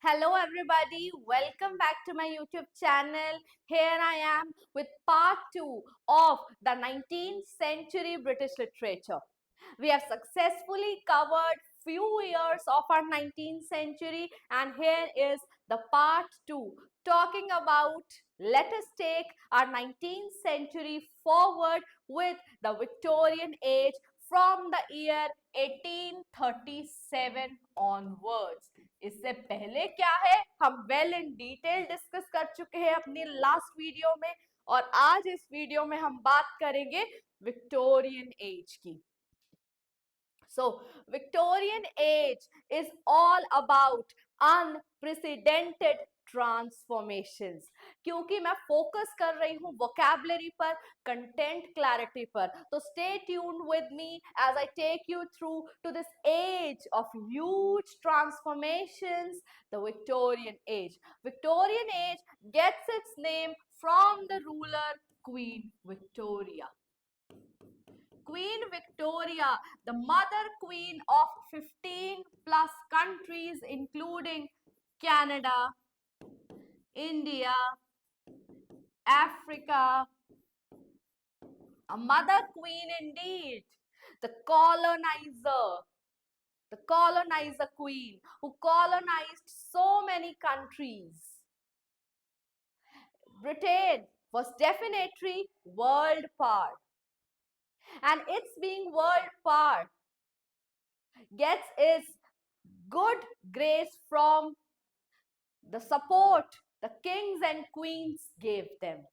Hello everybody, welcome back to my YouTube channel. Here I am with part 2 of the 19th century British literature. We have successfully covered few years of our 19th century and here is the part 2 talking about let us take our 19th century forward with the Victorian age from the year 1837 onwards. इससे पहले क्या है हम well in detail discuss कर चुके हैं अपनी last video में और आज इस वीडियो में हम बात करेंगे विक्टोरियन एज की. So, Victorian age is all about unprecedented transformations. क्योंकि मैं फोकस कर रही हूं वोकैबुलरी पर, कंटेंट क्लैरिटी पर, तो stay tuned with me as I take you through to this age of huge transformations, the Victorian age. Victorian age gets its name from the ruler Queen Victoria. Queen Victoria, the mother queen of 15 plus countries including Canada, India, Africa, a mother queen indeed, the colonizer queen who colonized so many countries. Britain was definitely world power, and its being world power gets its good grace from the support the kings and queens gave them.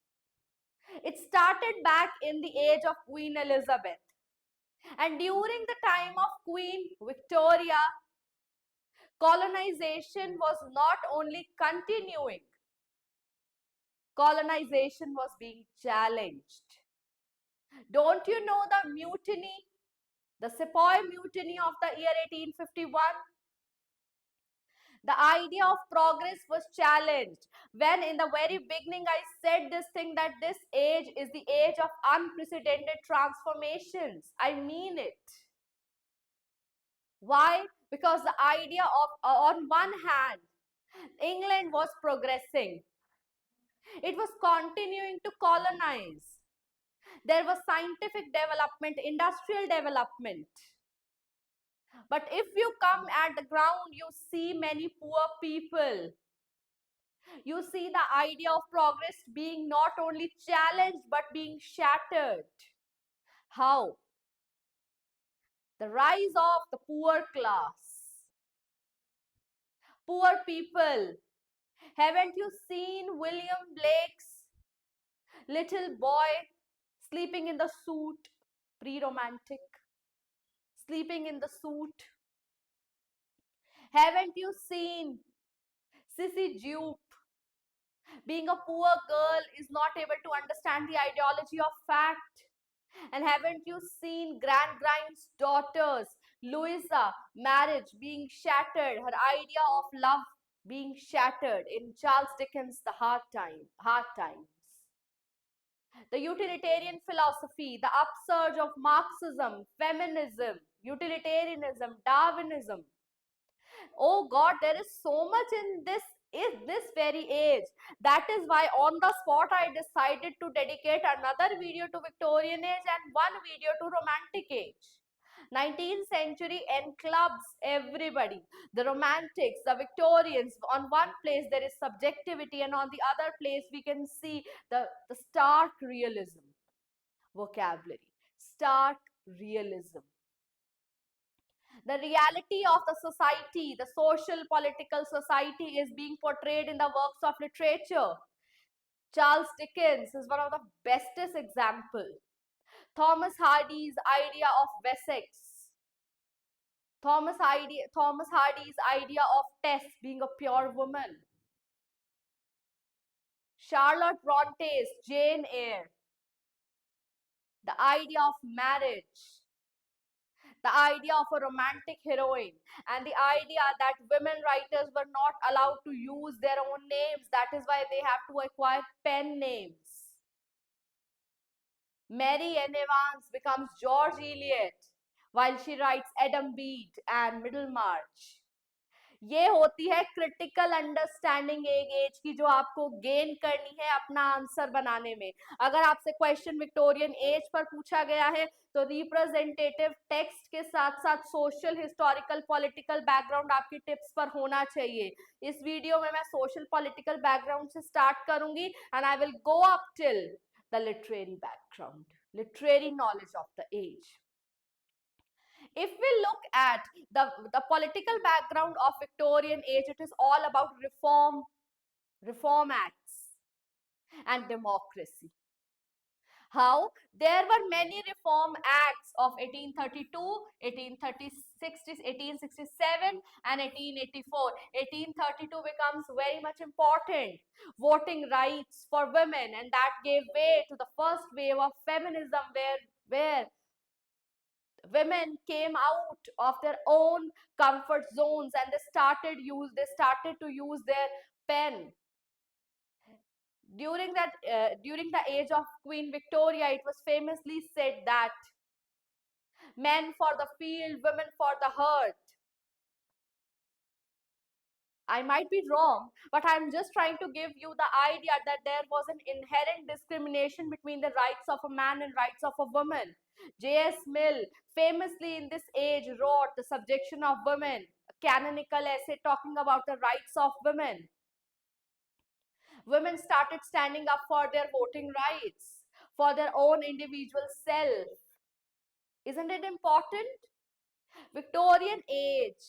It started back in the age of Queen Elizabeth. And during the time of Queen Victoria, colonization was not only continuing, colonization was being challenged. Don't you know the mutiny, the Sepoy mutiny of the year 1851? The idea of progress was challenged when in the very beginning I said this thing that this age is the age of unprecedented transformations. I mean it. Why? Because the idea of, on one hand, England was progressing. It was continuing to colonize. There was scientific development, industrial development. But if you come at the ground, you see many poor people. You see the idea of progress being not only challenged but being shattered. How? The rise of the poor class. Poor people. Haven't you seen William Blake's little boy sleeping in the suit? Pre-romantic. Sleeping in the suit. Haven't you seen Sissy Jupe? Being a poor girl is not able to understand the ideology of fact. And haven't you seen Grandine's daughters, Louisa, marriage being shattered, her idea of love being shattered in Charles Dickens' The Hard Times. The utilitarian philosophy, the upsurge of Marxism, feminism, utilitarianism, Darwinism. Oh God, there is so much in this very age. That is why on the spot I decided to dedicate another video to Victorian age and one video to Romantic age. 19th century enclubs everybody. The Romantics, the Victorians. On one place there is subjectivity and on the other place we can see the stark realism vocabulary. Stark realism. The reality of the society, the social political society is being portrayed in the works of literature. Charles Dickens is one of the bestest example. Thomas Hardy's idea of Wessex. Thomas Hardy's idea of Tess being a pure woman. Charlotte Bronte's Jane Eyre. The idea of marriage. The idea of a romantic heroine and the idea that women writers were not allowed to use their own names. That is why they have to acquire pen names. Mary Ann Evans becomes George Eliot while she writes Adam Bede and Middlemarch. ये होती है critical understanding एक as की, जो आपको gain करनी है अपना आंसर बनाने में। अगर आपसे क्वेश्चन विक्टोरियन एज पर पूछा गया है तो रिप्रेजेंटेटिव टेक्स्ट के साथ साथ सोशल, हिस्टोरिकल, पॉलिटिकल बैकग्राउंड आपकी टिप्स पर होना चाहिए। इस वीडियो में मैं सोशल पॉलिटिकल बैकग्राउंड से स्टार्ट करूंगी and I will go up till the literary background, literary knowledge of the age. If we look at the political background of Victorian age, it is all about reform acts and democracy. How? There were many reform acts of 1832, 1836, 1867 and 1884. 1832 becomes very much important. Voting rights for women, and that gave way to the first wave of feminism where women came out of their own comfort zones and they started to use their pen. During the age of Queen Victoria, it was famously said that men for the field, women for the hearth. I might be wrong, but I'm just trying to give you the idea that there was an inherent discrimination between the rights of a man and rights of a woman. J.S. Mill famously in this age wrote The Subjection of Women, a canonical essay talking about the rights of women. Women started standing up for their voting rights, for their own individual self. Isn't it important? Victorian age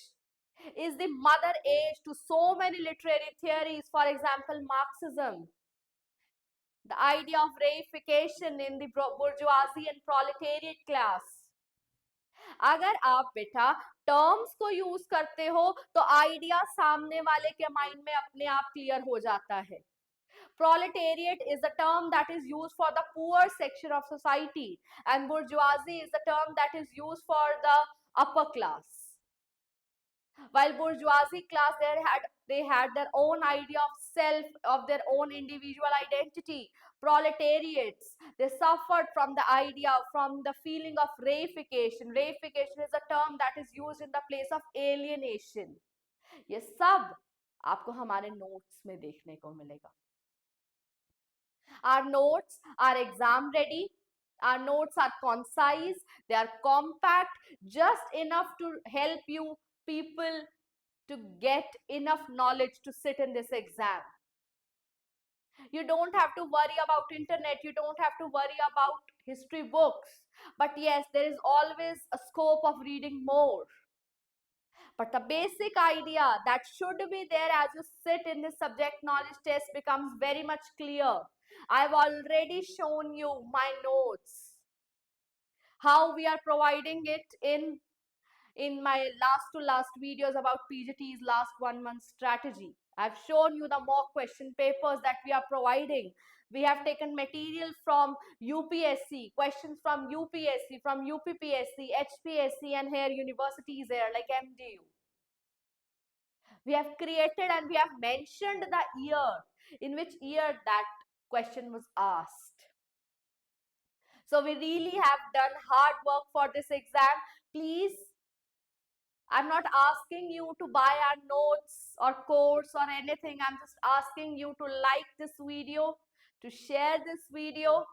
is the mother age to so many literary theories, for example, Marxism, the idea of reification in the bourgeoisie and proletariat class. अगर आप बेटा terms को use करते हो तो idea सामने वाले के माइंड में अपने आप क्लियर हो जाता है. Proletariat is a term that is used for the poor section of society, and bourgeoisie is a term that is used for the upper class. While bourgeoisie class, they had their own idea of self, of their own individual identity. Proletariats, they suffered from the idea, from the feeling of reification. Reification is a term that is used in the place of alienation. ये सब आपको हमारे notes में देखने को मिलेगा. Our notes are exam ready. Our notes are concise, they are compact, just enough to help you people to get enough knowledge to sit in this exam. You don't have to worry about internet, you don't have to worry about history books. But yes, there is always a scope of reading more. But the basic idea that should be there as you sit in this subject knowledge test becomes very much clear. I've already shown you my notes, how we are providing it in my last to last videos about PGT's last 1 month strategy. I've shown you the mock question papers that we are providing. We have taken material from UPSC, questions from UPSC, from UPPSC, HPSC, and here universities there like MDU. We have created and we have mentioned the year, in which year that question was asked. So we really have done hard work for this exam. Please, I'm not asking you to buy our notes or course or anything. I'm just asking you to like this video, to share this video,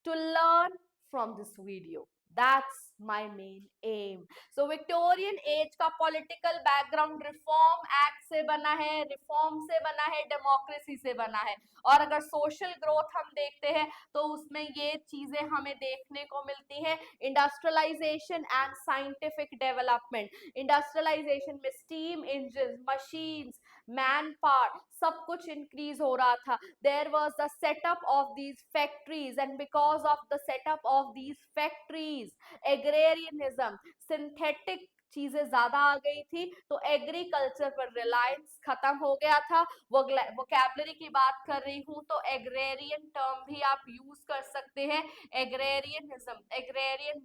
to learn from this video. That's my main aim. So Victorian age का political background reform act से बना है, reform से बना है, democracy से बना है. और अगर social growth हम देखते हैं तो उसमें ये चीजें हमें देखने को मिलती हैं. Industrialization and scientific development. Industrialization में steam engines, machines, manpower, सब कुछ increase हो रहा था. There was the setup of these factories, and because of the setup of these factories, agrarianism, synthetic चीजें ज्यादा आ गई थी, तो एग्रीकल्चर पर रिलायंस खत्म हो गया था. वोकैबुलरी की बात कर रही हूं तो एग्रेरियन टर्म भी आप यूज कर सकते हैं. एग्रेरियनिज्म, एग्रेरियन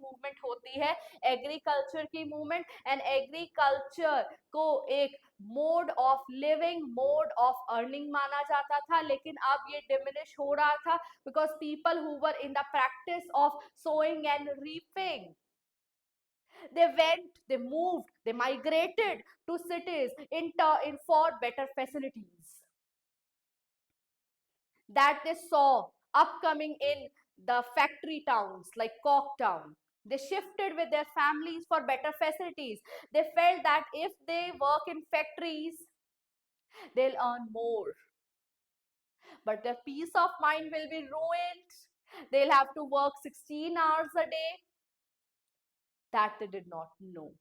मूवमेंट होती है एग्रीकल्चर की मूवमेंट, एंड एग्रीकल्चर को एक mode of living, mode of earning माना जाता था. लेकिन अब ये डिमिनिश हो रहा था because people who were in the practice of sowing and reaping, They moved, they migrated to cities in for better facilities that they saw upcoming in the factory towns like Corktown. They shifted with their families for better facilities. They felt that if they work in factories, they'll earn more, but their peace of mind will be ruined. They'll have to work 16 hours a day. That they did not know.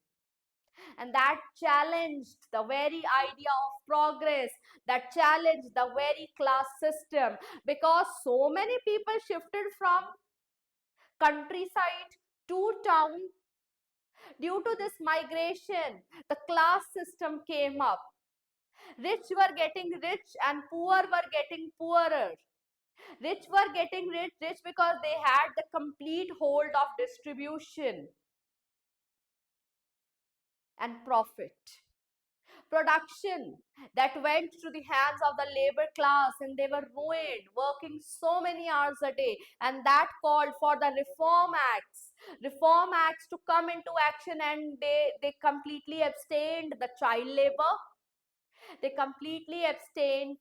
And that challenged the very idea of progress, that challenged the very class system, because so many people shifted from countryside to town. Due to this migration, the class system came up. Rich were getting rich and poor were getting poorer. Rich were getting rich because they had the complete hold of distribution and profit. Production that went to the hands of the labor class, and they were ruined, working so many hours a day. And that called for the reform acts to come into action, and they completely abstained the child labor. They completely abstained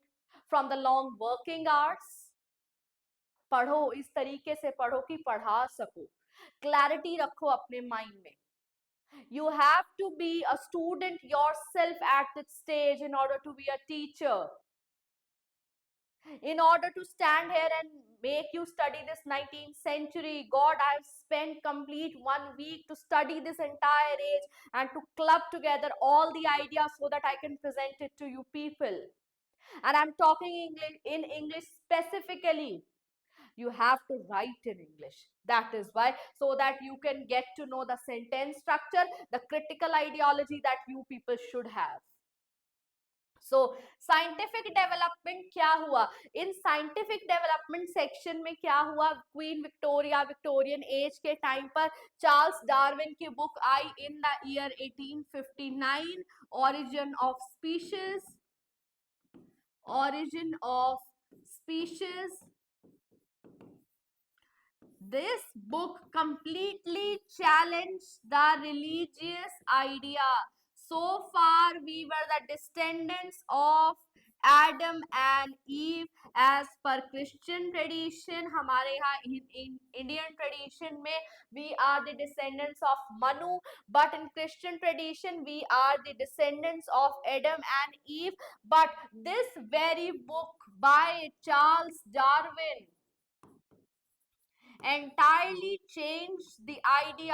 from the long working hours. पढ़ो, इस तरीके से पढ़ो कि पढ़ा सको. Clarity रखो अपने माइंड में. You have to be a student yourself at this stage in order to be a teacher. In order to stand here and make you study this 19th century, God, I've spent complete 1 week to study this entire age and to club together all the ideas so that I can present it to you people. And I'm talking English in English specifically. You have to write in English. That is why, so that you can get to know the sentence structure, the critical ideology that you people should have. So scientific development क्या हुआ? In scientific development section में क्या हुआ? Queen Victoria, Victorian age के time पर Charles Darwin की book I in the year 1859, origin of species. origin of species. This book completely challenged the religious idea. So far, we were the descendants of Adam and Eve as per Christian tradition. हमारे यहाँ in Indian tradition में we are the descendants of Manu, but in Christian tradition we are the descendants of Adam and Eve. But this very book by Charles Darwin entirely changed the idea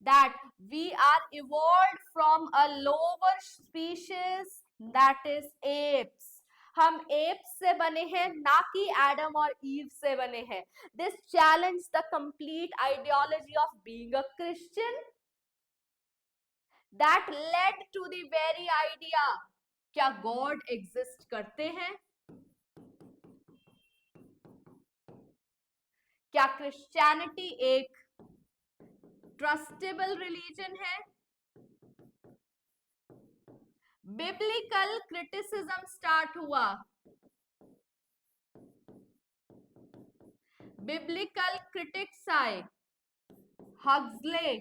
that we are evolved from a lower species, that is apes. हम apes से बने हैं, ना कि Adam और ewe से बने हैं. This challenged the complete ideology of being a Christian. That led to the very idea, क्या God exist करते हैं? क्या क्रिश्चियनिटी एक ट्रस्टेबल रिलीजन है? बिब्लिकल क्रिटिसिज्म स्टार्ट हुआ. बिब्लिकल क्रिटिक्स आए. हक्सले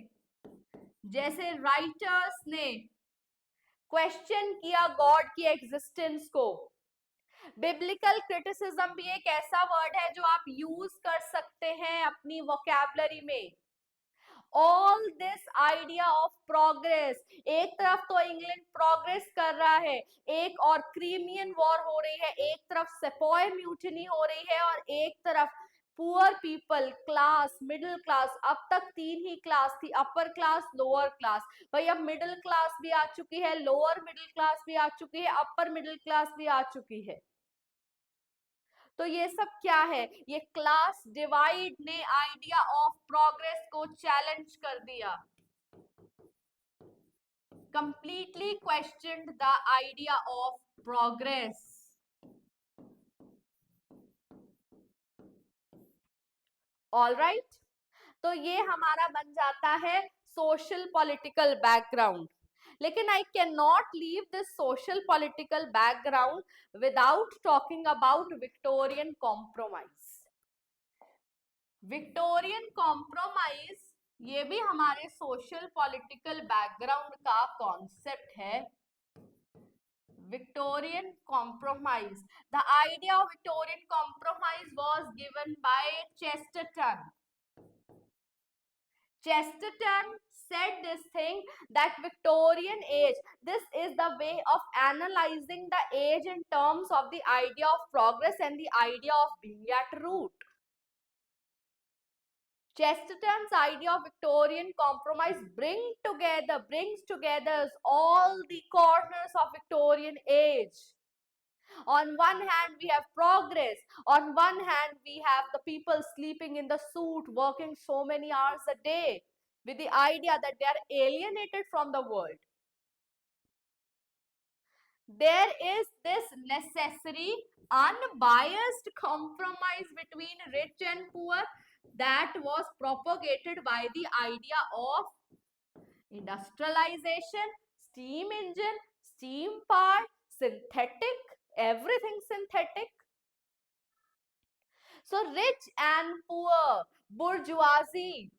जैसे राइटर्स ने क्वेश्चन किया गॉड की एग्जिस्टेंस को. बिब्लिकल क्रिटिसिज्म भी एक ऐसा वर्ड है जो आप यूज कर सकते हैं अपनी वोकैबुलरी में. All this idea of progress, एक तरफ तो इंग्लैंड प्रोग्रेस कर रहा है, एक और क्रीमियन वॉर हो रही है, एक तरफ सेपॉय म्यूटिनी हो रही है, और एक तरफ poor people, class, middle class. अब तक 3 ही क्लास थी, अपर क्लास, लोअर क्लास. भाई अब मिडिल क्लास भी आ चुकी है, लोअर मिडिल क्लास भी आ चुकी है, अपर मिडिल क्लास भी आ चुकी है. तो ये सब क्या है? ये क्लास डिवाइड ने आइडिया ऑफ प्रोग्रेस को चैलेंज कर दिया. Completely questioned the idea of progress. All right, तो ये हमारा बन जाता है सोशल पॉलिटिकल बैकग्राउंड. लेकिन I can not leave this social political background without talking about Victorian compromise. Victorian compromise ये भी हमारे सोशल पॉलिटिकल बैकग्राउंड का कॉन्सेप्ट है, Victorian compromise. The idea of Victorian compromise was given by Chesterton. Chesterton said this thing, that Victorian age, this is the way of analyzing the age in terms of the idea of progress and the idea of being at root. Chesterton's idea of Victorian compromise brings together all the corners of Victorian age. On one hand, we have progress. On one hand, we have the people sleeping in the suit, working so many hours a day, with the idea that they are alienated from the world. There is this necessary, unbiased compromise between rich and poor that was propagated by the idea of industrialization, steam engine, steam power, synthetic, everything synthetic. So rich and poor, bourgeoisie,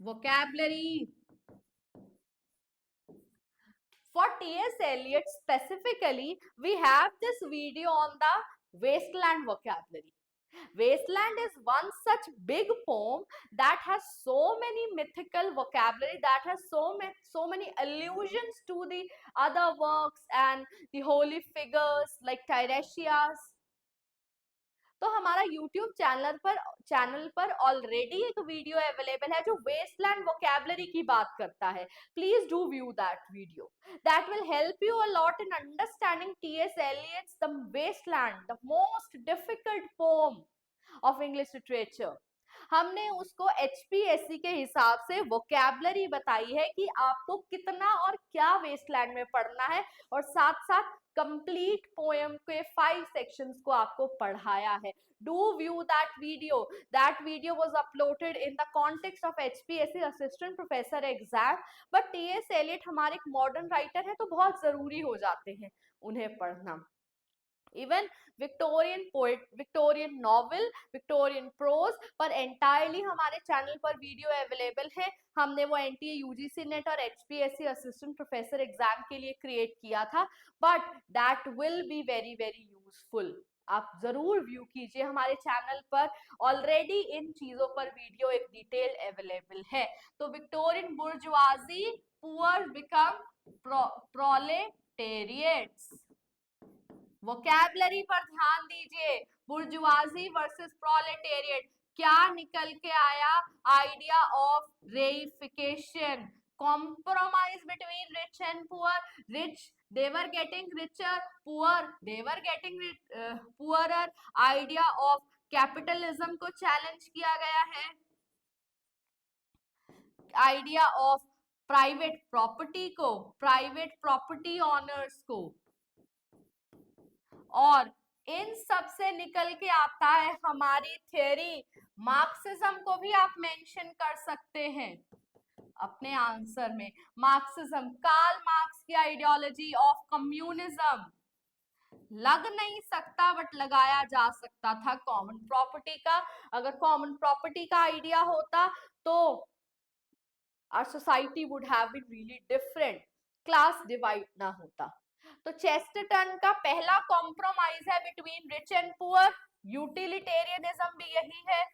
vocabulary. For T.S. Eliot specifically, we have this video on the wasteland vocabulary. Wasteland is one such big poem that has so many mythical vocabulary, that has so many allusions to the other works and the holy figures like Tiresias. तो हमारा YouTube channel पर already एक video available है जो waste land vocabulary की बात करता है. Please do view that video. That will help you a lot in understanding T.S. Eliot's the waste land, the most difficult poem of English literature. हमने उसको HPSC के हिसाब से वोकैबुलरी बताई है कि आपको कितना और क्या वेस्टलैंड में पढ़ना है, और साथ साथ कंप्लीट पोएम के 5 सेक्शंस को आपको पढ़ाया है. Do view that video. That video was uploaded in the context of HPSC assistant professor exam. But T.S. Eliot हमारे एक मॉडर्न राइटर है तो बहुत जरूरी हो जाते हैं उन्हें पढ़ना. Even Victorian poet, Victorian novel, Victorian prose पर एंटायरली हमारे चैनल पर वीडियो अवेलेबल है. हमने वो NTA UGC नेट और HPSC असिस्टेंट प्रोफेसर एग्जाम के लिए क्रिएट किया था, but that will be very very useful. आप जरूर व्यू कीजिए हमारे चैनल पर, ऑलरेडी इन चीजों पर वीडियो एक डिटेल अवेलेबल है. तो Victorian bourgeoisie, poor become proletariats. Vocabulary पर ध्यान दीजिए. बुर्जुआजी वर्सेस प्रोलेटेरिएट, क्या निकल के आया? Idea of reification, compromise between rich and poor. Rich, they were getting richer. Poor, they were getting poorer. Idea of capitalism को challenge किया गया है. Idea of private property को, private property owners को. और इन सब से निकल के आता है हमारी थ्योरी. मार्क्सिज्म को भी आप मेंशन कर सकते हैं अपने आंसर में. मार्क्सिज्म, कार्ल मार्क्स की आइडियोलॉजी ऑफ कम्युनिज्म. लग नहीं सकता बट लगाया जा सकता था कॉमन प्रॉपर्टी का. अगर कॉमन प्रॉपर्टी का आइडिया होता तो our society would have been really different. Class divide ना होता. तो चेस्टरटन का पहला कॉम्प्रोमाइज है between rich and poor. Utilitarianism भी यही है.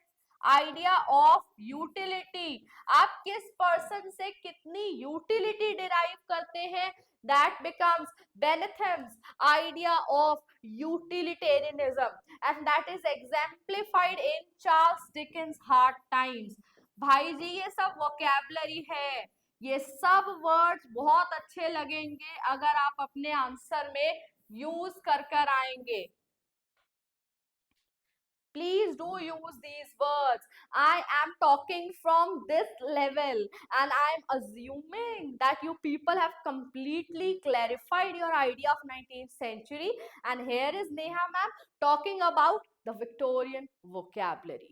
आइडिया ऑफ यूटिलिटी, आप किस पर्सन से कितनी यूटिलिटी डिराइव करते हैं, that becomes Bentham's idea of utilitarianism, and that is exemplified in Charles Dickens Hard Times. भाई जी ये सब वोकैबुलरी है. ये सब वर्ड्स बहुत अच्छे लगेंगे अगर आप अपने आंसर में यूज कर आएंगे. Please do use these words. I am talking from this level and I am assuming that you people have completely clarified your idea of 19th century, and here is Neha ma'am talking about the Victorian vocabulary.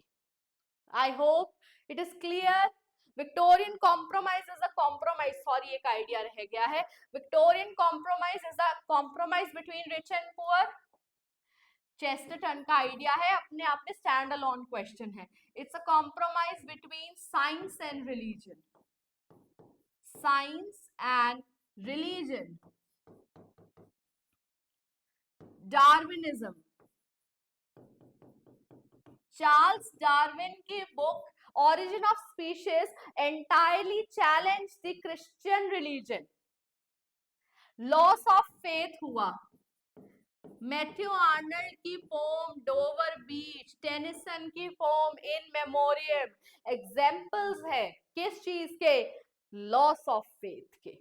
I hope it is clear. Victorian compromise is a compromise. Sorry, एक idea रह गया है. Victorian compromise is a compromise between rich and poor. Chesterton का idea है, अपने आप में stand alone question है. It's a compromise between science and religion. Science and religion. Darwinism. Charles Darwin की book Origin of Species entirely challenge the Christian religion. Loss of faith हुआ. Matthew Arnold की poem Dover Beach, Tennyson की poem In Memoriam examples है किस चीज के? Loss of faith के,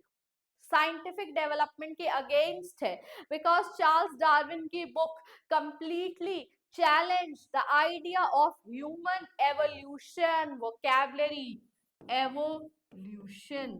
scientific development के अगेंस्ट है. बिकॉज चार्ल्स डार्विन की book completely challenge the idea of human evolution. Vocabulary: evolution.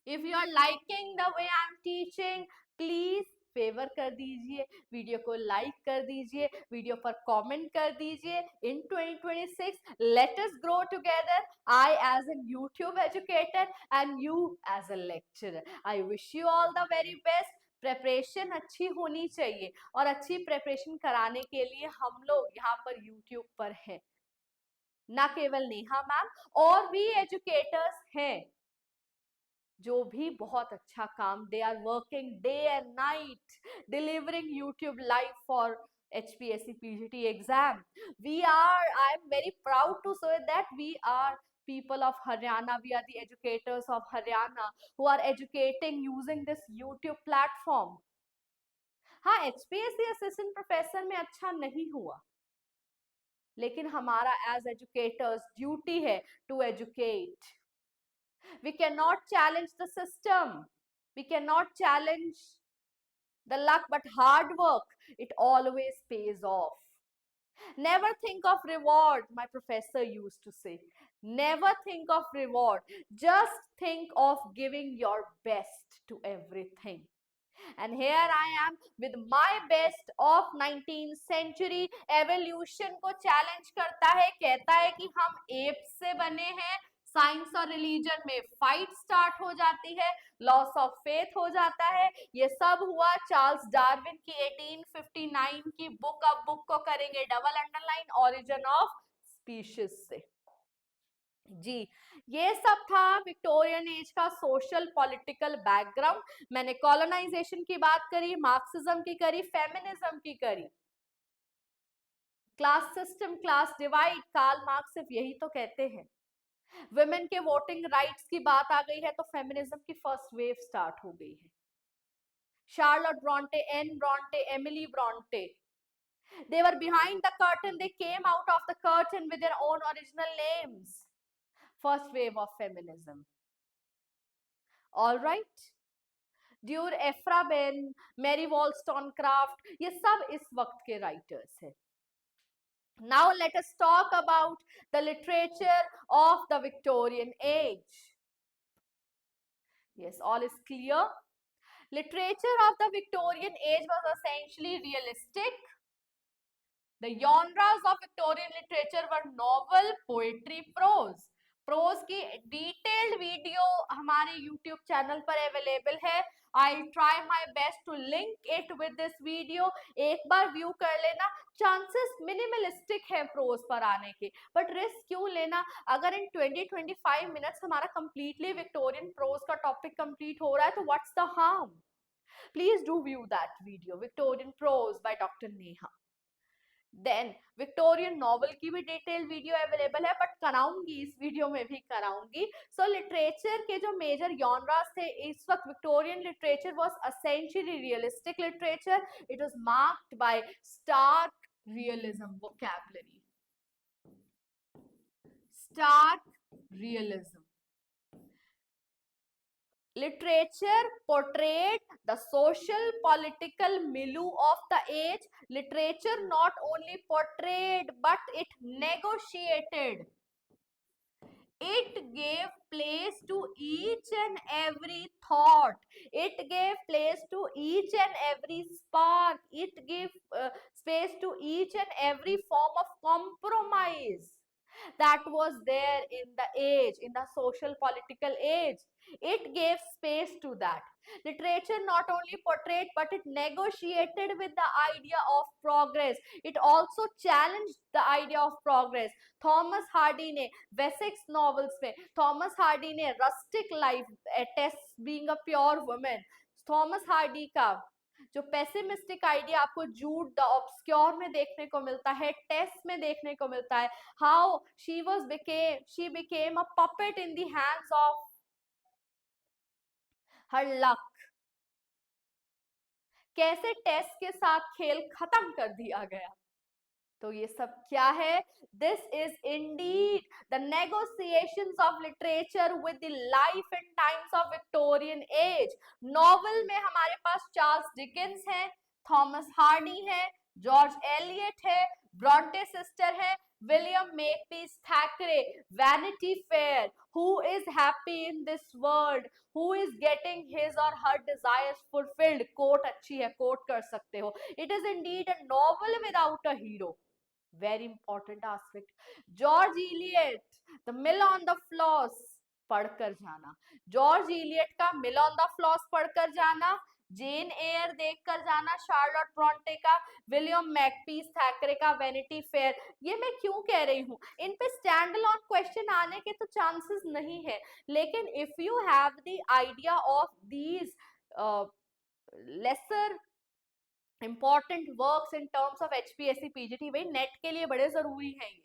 If you are liking the way I'm teaching, please favour कर दीजिए, वीडियो को लाइक कर दीजिए, video पर कमेंट कर दीजिए. इन 2026 let us grow together. I as a YouTube educator and you as a lecturer. I wish you all the very best. Preparation अच्छी होनी चाहिए और अच्छी प्रेपरेशन कराने के लिए हम लोग यहाँ पर YouTube पर हैं. ना केवल नेहा मैम, और भी एजुकेटर्स हैं जो भी बहुत अच्छा काम, they are working day and night delivering YouTube live for HPSC PGT exam. I am very proud to say that we are people of Haryana. We are the educators of Haryana who are educating using this YouTube platform. हाँ, HPSC assistant professor में अच्छा नहीं हुआ, लेकिन हमारा as educators duty है to educate. We cannot challenge the system. We cannot challenge the luck, but hard work, it always pays off. Never think of reward, my professor used to say. Never think of reward. Just think of giving your best to everything. And here I am with my best of 19th century. Evolution को challenge करता है, कहता है कि हम apes से बने हैं. साइंस और रिलीजन में फाइट स्टार्ट हो जाती है, लॉस ऑफ फेथ हो जाता है. ये सब हुआ चार्ल्स डार्विन की 1859 की बुक. अब बुक को करेंगे double underline, origin of species से. जी, ये सब था विक्टोरियन एज का सोशल पॉलिटिकल बैकग्राउंड. मैंने कॉलोनाइजेशन की बात करी, मार्क्सिज्म की करी, फेमिनिज्म की करी, class system, class divide. Karl Marx सिर्फ यही तो कहते हैं. वुमेन के वोटिंग राइट्स की बात आ गई है तो फेमिनिज्म की फर्स्ट वेव स्टार्ट हो गई है. Charlotte Bronte, Anne Bronte, Emily Bronte, they were behind the curtain, they came out of the curtain with their own original names. First wave of feminism. All right, ड्यूर Aphra Behn, Mary Wollstonecraft, ये सब इस वक्त के writers हैं. Now let us talk about the literature of the Victorian age. Yes, all is clear. Literature of the Victorian age was essentially realistic. The genres of Victorian literature were novel, poetry, prose. Prose की detailed video हमारे YouTube channel पर available है. I try my best to link it with this video. एक बार view कर लेना. Chances minimalistic है pros पर आने के, बट रिस्क क्यों लेना? अगर इन 20-25 मिनट्स हमारा कंप्लीटली विक्टोरियन प्रोज का टॉपिक कंप्लीट हो रहा है तो what's the harm? Please do view that video, Victorian prose by doctor Neha. Then Victorian novel की भी डिटेल वीडियो अवेलेबल है, बट कराऊंगी इस वीडियो में भी कराऊंगी. सो लिटरेचर के जो मेजर जॉनरास थे इस वक्त, Victorian literature was essentially realistic literature. It was marked by stark realism. Vocabulary: stark realism. Literature portrayed the social political milieu of the age. Literature not only portrayed but it negotiated. It gave place to each and every thought. It gave place to each and every spark. It gave space to each and every form of compromise. that was there in the age, in the social political age. It gave space to that. Literature not only portrayed but it negotiated with the idea of progress. It also challenged the idea of progress. Thomas Hardy ने Wessex novels में, Thomas Hardy ने rustic life, Tess being a pure woman, Thomas Hardy का जो pessimistic idea आपको जूड the obscure में देखने को मिलता है, टेस्ट में देखने को मिलता है, how she became a puppet in the hands of her luck, कैसे टेस्ट के साथ खेल खत्म कर दिया गया। तो ये सब क्या है? This is Indeed the negotiations of literature with the life and times of Victorian as. Novel में हमारे पास चार्ल्स डिकेंस है, थॉमस हार्डी है, जॉर्ज एलियट है, ब्रॉन्टे सिस्टर है, William Makepeace थैकरे, vanity fair, who is happy in this world, who is getting his or her desires fulfilled। Quote अच्छी है, coat कर सकते हो। It is indeed a novel without a hero। Very important aspect। George Eliot, the mill on the floss पढ़कर जाना, George Eliot का मिल on the floss पढ़कर जाना, जेन एयर देखकर जाना, शार्लोट ब्रॉन्टे का, विलियम मैकपीस थैकरे का वैनिटी फेयर। ये मैं क्यों कह रही हूँ, इन पे स्टैंड अलोन क्वेश्चन आने के तो चांसेस नहीं है, लेकिन if you have the idea of these lesser important works in terms of HPSC PGT, भाई नेट के लिए बड़े जरूरी हैं ये।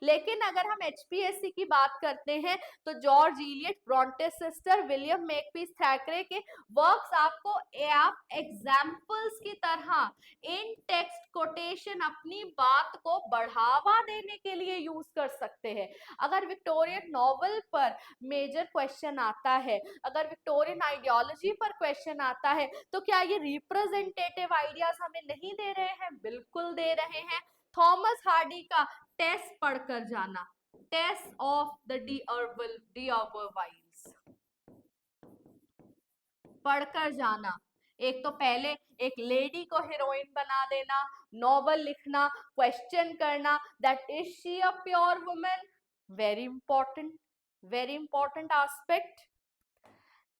लेकिन अगर हम एचपीएससी की बात करते हैं तो George Eliot, Bronte sister, William Makepeace Thackeray के वर्क्स आपको आप एग्जाम्पल्स की तरह इन टेक्स्ट कोटेशन अपनी बात को बढ़ावा देने के लिए यूज कर सकते हैं। अगर विक्टोरियन नॉवल पर मेजर क्वेश्चन आता है, अगर विक्टोरियन आइडियोलॉजी पर क्वेश्चन आता है, तो क्या ये रिप्रेजेंटेटिव आइडियाज हमें नहीं दे रहे हैं? बिल्कुल दे रहे हैं। थॉमस हार्डी का टेस्ट पढ़कर जाना, टेस्ट ऑफ द डिअर्बवाइल्स पढ़कर जाना। एक तो पहले एक लेडी को हीरोइन बना देना, नॉवल लिखना, क्वेश्चन करना that is she a pure women, very important, very important aspect.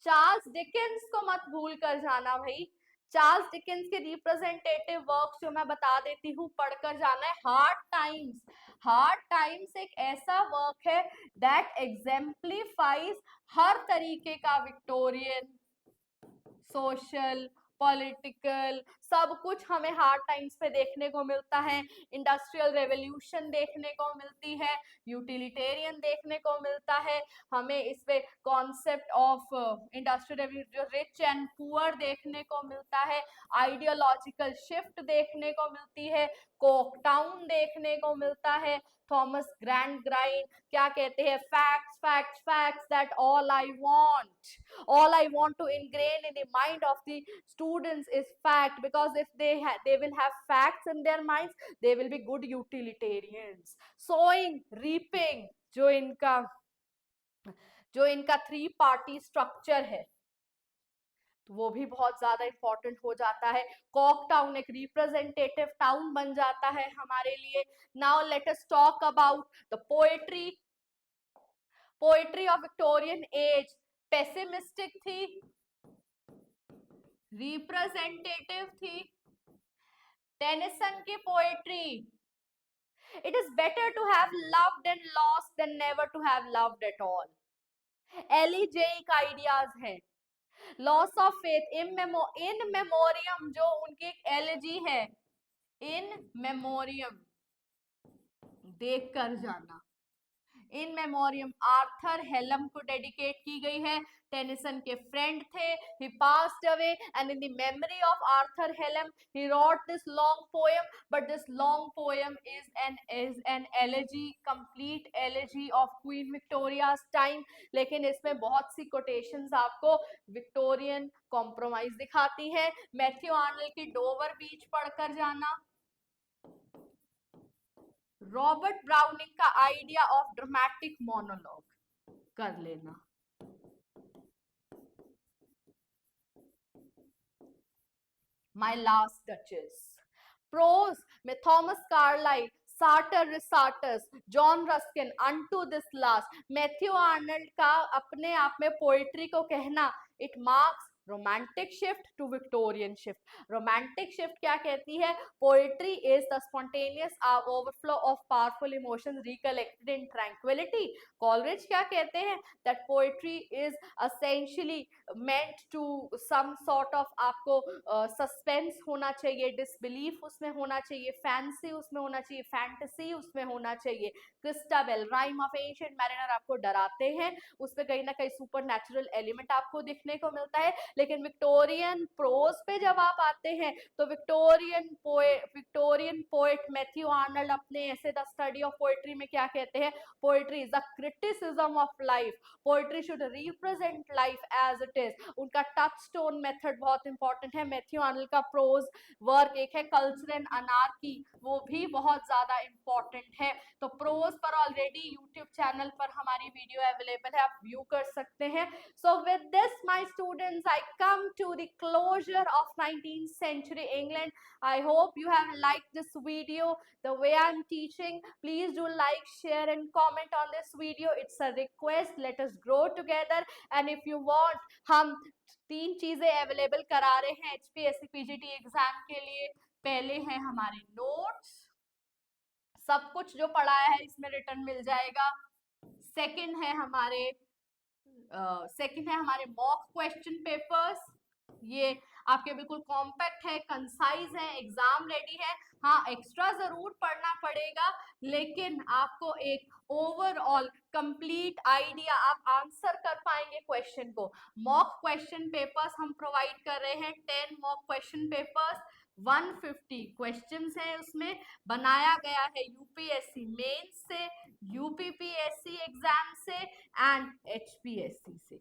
Charles Dickens को मत भूल कर जाना भाई, चार्ल्स डिकेंस के रिप्रेजेंटेटिव वर्क्स जो मैं बता देती हूँ, पढ़कर जाना है। हार्ड टाइम्स, हार्ड टाइम्स एक ऐसा वर्क है दैट एग्जेम्पलीफाइज हर तरीके का विक्टोरियन सोशल पॉलिटिकल सब कुछ हमें हार्ड टाइम्स पे देखने को मिलता है। इंडस्ट्रियल रेवोल्यूशन देखने को मिलती है, यूटिलिटेरियन देखने को मिलता है, हमें इसमें concept of industrial rich and poor देखने को मिलता है, आइडियोलॉजिकल शिफ्ट देखने को मिलती है, कोकटाउन देखने को मिलता है। थॉमस ग्रैंड ग्राइन क्या कहते हैं? Facts facts facts, that all I want to ingrain in the mind of the students is fact, because if they will have facts in their minds, they will be good utilitarians। sowing reaping जो इनका three party structure है, तो वो भी बहुत ज्यादा important हो जाता है। कॉक टाउन एक रिप्रेजेंटेटिव टाउन बन जाता है हमारे लिए। Now let us talk about the poetry. Poetry of Victorian age pessimistic थी, रिप्रेजेंटेटिव थी। टेनिसन की poetry, it is better to have loved and lost than never to have loved at all. Elegiac ideas हैं, loss of faith, In Memoriam जो उनकी एक elegy है, इन memoriam देख कर जाना। इन मेमोरियम आर्थर हेलम को डेडिकेट की गई है, टेनिसन के फ्रेंड थे, he passed away and in the memory of Arthur Hallam he wrote this long poem, but this long poem is an elegy, complete elegy of Queen Victoria's time। लेकिन इसमें बहुत सी quotations आपको Victorian compromise दिखाती है। Matthew Arnold की Dover Beach पढ़कर जाना, रॉबर्ट ब्राउनिंग का आइडिया ऑफ ड्रामेटिक मोनोलॉग कर लेना, माय लास्ट डचेस। प्रोज में Thomas Carlyle, Sartor, John Ruskin, Unto This Last, Matthew Arnold का अपने आप में पोएट्री को कहना, it marks romantic shift to Victorian shift. Romantic shift क्या कहती है? Poetry is the spontaneous overflow of powerful emotions recollected in tranquillity. Coleridge क्या कहते हैं? That poetry is essentially meant to some sort of, आपको suspense होना चाहिए, disbelief उसमें होना चाहिए, फैंसी उसमें होना चाहिए, फैंटेसी उसमें होना चाहिए। Christabel, rhyme of ancient mariner आपको डराते हैं, उसमें कहीं ना कहीं सुपर नेचुरल एलिमेंट आपको देखने को मिलता है। लेकिन विक्टोरियन प्रोज पे जब आप आते हैं तो विक्टोरियन पोएट मैथ्यू आर्नल्ड अपने ऐसे द स्टडी ऑफ पोएट्री में क्या कहते हैं? Poetry is a criticism of life, poetry should represent life as it is. उनका टच स्टोन मेथड बहुत इंपॉर्टेंट है। मैथ्यू आर्नल्ड का प्रोज वर्क एक है कल्चर एंड अनार्की, वो भी बहुत ज्यादा इंपॉर्टेंट है। तो प्रोज पर ऑलरेडी यूट्यूब चैनल पर हमारी वीडियो अवेलेबल है, आप व्यू कर सकते हैं। So with this, my students, I come to the closure of 19th century England. I hope you have liked this video, the way I'm teaching. Please do like, share and comment on this video. It's a request. Let us grow together. And if you want, हम 3 चीजें available करा रहे हैं HPSC PGT exam के लिए। पहले है हमारे नोट्स, सब कुछ जो पढ़ाया है इसमें रिटर्न मिल जाएगा। सेकंड है हमारे मॉक क्वेश्चन पेपर्स, ये आपके बिल्कुल कॉम्पैक्ट है, कंसाइज है, एग्जाम रेडी है। हाँ, एक्स्ट्रा जरूर पढ़ना पड़ेगा, लेकिन आपको एक ओवरऑल कंप्लीट आइडिया, आप आंसर कर पाएंगे क्वेश्चन को। मॉक क्वेश्चन पेपर्स हम प्रोवाइड कर रहे हैं, 10 मॉक क्वेश्चन पेपर्स, 150 क्वेश्चंस है, उसमें बनाया गया है यूपीएससी मेंस से, यूपीपीएससी एग्जाम से एंड एचपीएससी से,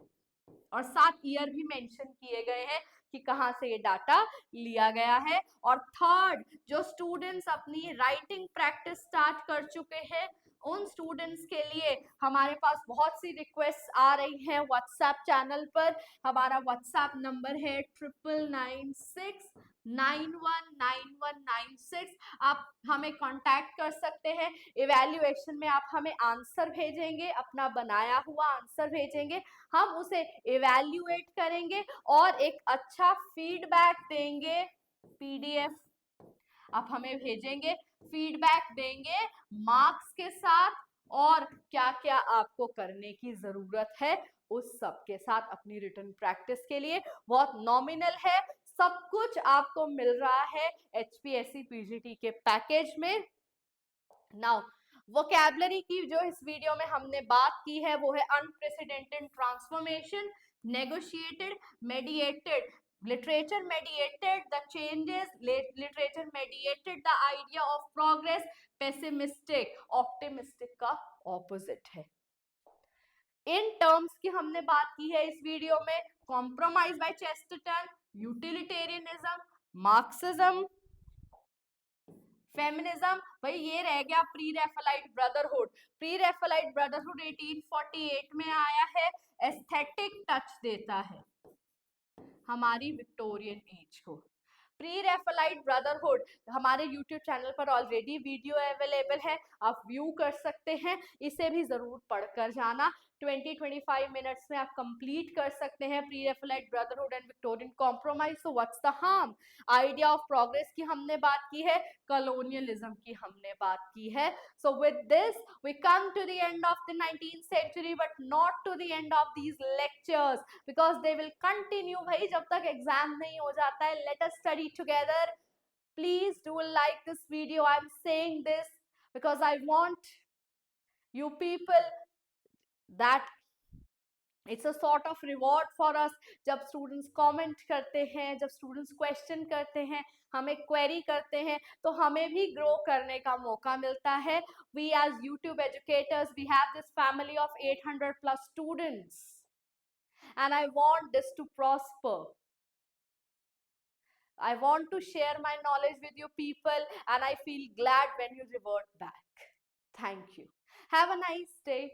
और 7 ईयर भी मेंशन किए गए हैं कि कहां से ये डाटा लिया गया है। और थर्ड, जो स्टूडेंट्स अपनी राइटिंग प्रैक्टिस स्टार्ट कर चुके हैं, उन स्टूडेंट्स के लिए हमारे पास बहुत सी रिक्वेस्ट आ रही हैं व्हाट्सएप चैनल पर। हमारा व्हाट्सएप नंबर है 9996919196। आप हमें कांटेक्ट कर सकते हैं। इवैल्यूएशन में आप हमें आंसर भेजेंगे, अपना बनाया हुआ आंसर भेजेंगे, हम उसे इवैल्यूएट करेंगे और एक अच्छा फीडबैक देंगे। पीडीएफ आप हमें भेजेंगे, फीडबैक देंगे मार्क्स के साथ, और क्या क्या आपको करने की जरूरत है उस सब के साथ अपनी रिटन प्रैक्टिस के लिए। बहुत नॉमिनल है, सब कुछ आपको मिल रहा है HPSC PGT के पैकेज में। नाउ वोकैबुलरी की जो इस वीडियो में हमने बात की है वो है unprecedented transformation, negotiated, mediated, literature mediated the changes, literature mediated the idea of progress, pessimistic, optimistic का opposite है। इन टर्म्स की हमने बात की है इस वीडियो में, compromise by Chesterton, utilitarianism, Marxism, feminism. भाई ये रह गया pre Raphaelite brotherhood. Pre Raphaelite brotherhood 1848 में आया है, एस्थेटिक टच देता है हमारी विक्टोरियन एज को। प्री रैफेलाइट ब्रदरहुड हमारे यूट्यूब चैनल पर ऑलरेडी वीडियो अवेलेबल है, आप व्यू कर सकते हैं, इसे भी जरूर पढ़कर जाना। 20-25 मिनट्स में आप कंप्लीट कर सकते हैं pre Raphaelite brotherhood and Victorian compromise. So what's the harm? Idea of progress की हमने बात की है, कॉलोनियलिज्म की हमने बात की है। So with this we come to the end of the 19th century, but not to the end of these lectures, because they will continue भाई जब तक एग्जाम नहीं हो जाता है। Let us study together. Please do like this video. I'm saying this because I want you people that it's a sort of reward for us। जब students comment करते हैं, जब स्टूडेंट्स क्वेश्चन करते हैं, हमें क्वेरी करते हैं, तो हमें भी ग्रो करने का मौका मिलता है। We as YouTube educators, we have this family of 800 plus students and I want this to prosper. I want to share my knowledge with you people and I feel glad when you revert back. Thank you. Have a nice day.